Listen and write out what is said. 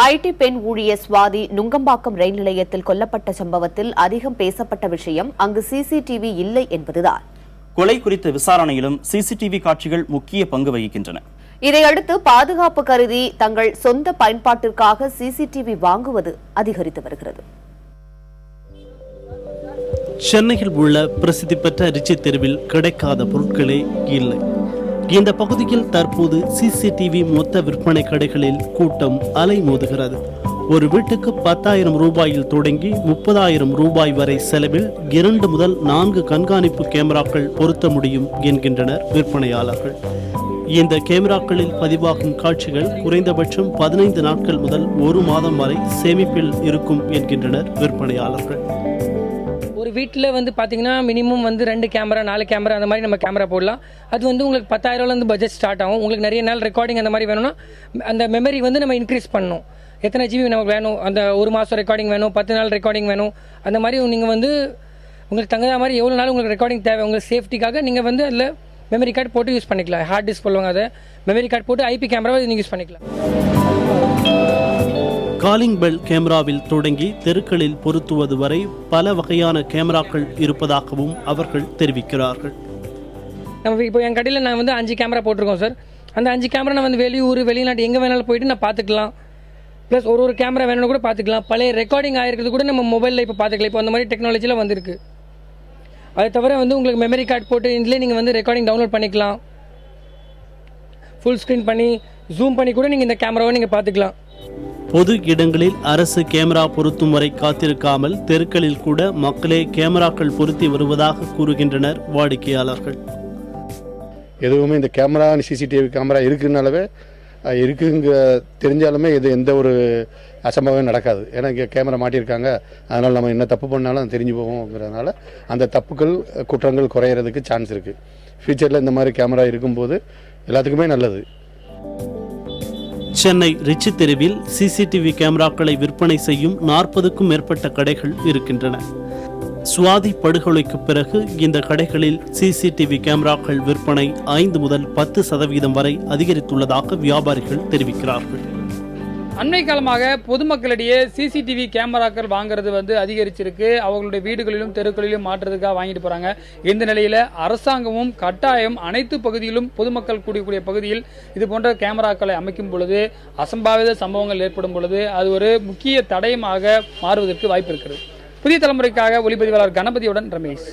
ID பெண் ஊழியர் சுவாதி நுங்கம்பாக்கம் ரயில் நிலையத்தில் கொல்லப்பட்ட சம்பவத்தில் அதிகம் பேசப்பட்ட விஷயம் அங்கு சிசிடிவி இல்லை என்பதுதான். கொலை குறித்த விசாரணையிலும் சிசிடிவி காட்சிகள் முக்கிய பங்கு வகிக்கின்றன. இதையடுத்து பாதுகாப்பு கருதி தங்கள் சொந்த பயன்பாட்டிற்காக சிசிடிவி வாங்குவது அதிகரித்து வருகிறது. சென்னையில் உள்ள பிரசித்தி பெற்ற ரிச்சி தெருவில் கிடைக்காத பொருட்களே இல்லை. இந்த பகுதியில் தற்போது சிசிடிவி மொத்த விற்பனை கடைகளில் கூட்டம் அலைமோதுகிறது. ஒரு வீட்டுக்கு 10,000 ரூபாயில் தொடங்கி 30,000 ரூபாய் வரை செலவில் 2 முதல் 4 கண்காணிப்பு கேமராக்கள் பொருத்த முடியும் என்கின்றனர் விற்பனையாளர்கள். இந்த கேமராக்களில் பதிவாகும் காட்சிகள் குறைந்தபட்சம் 15 நாட்கள் முதல் 1 மாதம் வரை சேமிப்பில் இருக்கும் என்கின்றனர் விற்பனையாளர்கள். ஒரு வீட்டில் பார்த்தீங்கன்னா மினிமம் 2 கேமரா 4 கேமரா அந்த மாதிரி நம்ம கேமரா போடலாம். அது உங்களுக்கு 10,000 பட்ஜெட் ஸ்டார்ட் ஆகும். உங்களுக்கு நிறைய நாள் ரெக்கார்டிங் அந்த மாதிரி வேணும்னா அந்த மெமரி நம்ம இன்க்ரீஸ் பண்ணணும். எத்தனை ஜிபி நமக்கு வேணும், அந்த 1 மாதம் ரெக்கார்டிங் வேணும், 10 நாள் ரெக்கார்டிங் வேணும், அந்த மாதிரி நீங்கள் உங்களுக்கு தகுந்த மாதிரி எவ்வளோ நாள் உங்களுக்கு ரெக்கார்டிங் தேவை, உங்களுக்கு சேஃப்டிக்காக நீங்கள் அதில் மெமரி கார்டு போட்டு யூஸ் பண்ணிக்கலாம். ஹார்ட் டிஸ்க் சொல்லுவாங்க, அதை மெமரி கார்டு போட்டு ஐபி கேமராவை நீங்கள் யூஸ் பண்ணிக்கலாம். காலிங் பெல் கேமராவில் தொடங்கி தெருக்களில் பொருத்துவது வரை பல வகையான கேமராக்கள் இருப்பதாகவும் அவர்கள் தெரிவிக்கிறார்கள். நம்ம இப்போ என் கடையில் நான் 5 கேமரா போட்டிருக்கோம் சார். அந்த 5 கேமரா நான் வெளியூர் வெளிநாட்டு எங்கே வேணாலும் போயிட்டு நான் பார்த்துக்கலாம். ப்ளஸ் ஒரு கேமரா வேணும்னு கூட பார்த்துக்கலாம். பழைய ரெக்கார்டிங் ஆகிருக்கிறது கூட நம்ம மொபைலில் இப்போ பார்த்துக்கலாம். இப்போ அந்த மாதிரி டெக்னாலஜியில் வந்திருக்கு. அதை தவிர உங்களுக்கு மெமரி கார்டு போட்டு இதிலே நீங்கள் ரெக்கார்டிங் டவுன்லோட் பண்ணிக்கலாம். ஃபுல் ஸ்க்ரீன் பண்ணி ஜூம் பண்ணி கூட நீங்கள் இந்த கேமராவை நீங்கள் பார்த்துக்கலாம். பொது இடங்களில் அரசு கேமரா பொருத்தும் வரை காத்திருக்காமல் தெருக்களில் கூட மக்களே கேமராக்கள் பொருத்தி வருவதாக கூறுகின்றனர் வாடிக்கையாளர்கள். எதுவுமே இந்த கேமரா சிசிடிவி கேமரா இருக்குனாலவே இருக்குங்க தெரிஞ்சாலுமே இது எந்த ஒரு அசம்பாவம் நடக்காது. ஏன்னா இங்கே கேமரா மாட்டியிருக்காங்க, அதனால் நம்ம என்ன தப்பு பண்ணாலும் தெரிஞ்சு போவோங்கிறதுனால அந்த தப்புகள் குற்றங்கள் குறையிறதுக்கு சான்ஸ் இருக்குது. ஃபியூச்சரில் இந்த மாதிரி கேமரா இருக்கும்போது எல்லாத்துக்குமே நல்லது. சென்னை ரிச்சி தெருவில் சிசிடிவி கேமராக்களை விற்பனை செய்யும் 40க்கும் மேற்பட்ட கடைகள் இருக்கின்றன. சுவாதி படுகொலைக்கு பிறகு இந்த கடைகளில் சிசிடிவி கேமராக்கள் விற்பனை 5 முதல் 10% வரை அதிகரித்துள்ளதாக வியாபாரிகள் தெரிவிக்கிறார்கள். அண்மை காலமாக பொதுமக்களிடையே சிசிடிவி கேமராக்கள் வாங்குறது அதிகரிச்சிருக்கு. அவங்களுடைய வீடுகளிலும் தெருக்களிலும் மாற்றுறதுக்காக வாங்கிட்டு போறாங்க. இந்த நிலையில அரசாங்கமும் கட்டாயம் அனைத்து பகுதியிலும் பொதுமக்கள் கூடிய பகுதியில் இது போன்ற கேமராக்களை அமைக்கும் பொழுது அசம்பாவித சம்பவங்கள் ஏற்படும் பொழுது அது ஒரு முக்கிய தடயமாக மாறுவதற்கு வாய்ப்பு இருக்கிறது. புதிய தலைமுறைக்காக ஒளிப்பதிவாளர் கணபதியுடன் ரமேஷ்.